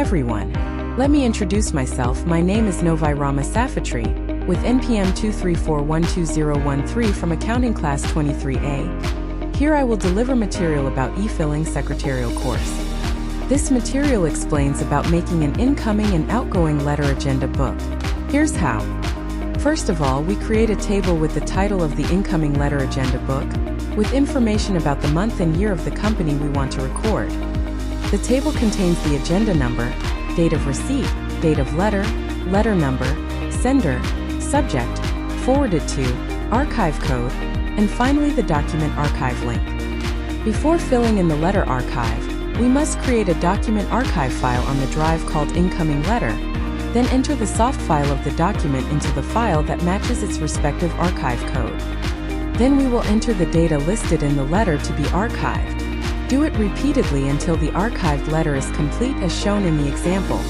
everyone. Let me introduce myself. My name is Novi Rahma Safitri, with NPM 234120013 from Accounting Class 23A. Here I will deliver material about e-filling secretarial course. This material explains about making an incoming and outgoing letter agenda book. Here's how. First of all, we create a table with the title of the incoming letter agenda book, with information about the month and year of the company we want to record. The table contains the agenda number, date of receipt, date of letter, letter number, sender, subject, forwarded to, archive code, and finally the document archive link. Before filling in the letter archive, we must create a document archive file on the drive called incoming letter, then enter the soft file of the document into the file that matches its respective archive code. Then we will enter the data listed in the letter to be archived. Do it repeatedly until the archived letter is complete as shown in the example.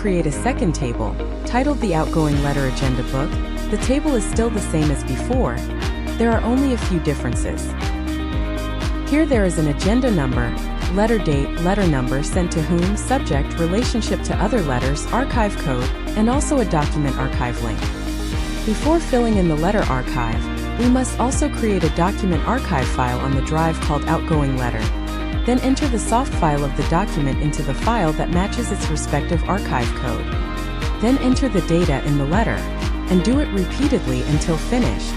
create a second table, titled the Outgoing Letter Agenda Book. The table is still the same as before. There are only a few differences. Here there is an agenda number, letter date, letter number, sent to whom, subject, relationship to other letters, archive code, and also a document archive link. Before filling in the letter archive, we must also create a document archive file on the drive called Outgoing Letter. Then enter the soft file of the document into the file that matches its respective archive code. Then enter the data in the letter, and do it repeatedly until finished.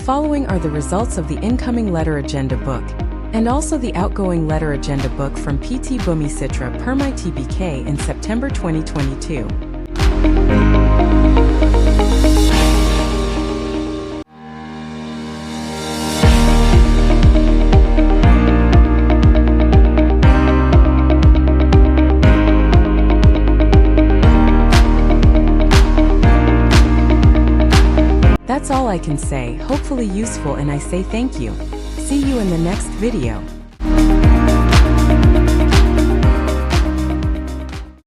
following are the results of the incoming letter agenda book, and also the outgoing letter agenda book from PT Bumi Citra Permai TBK in September 2022. That's all I can say, hopefully useful, and I say thank you. See you in the next video.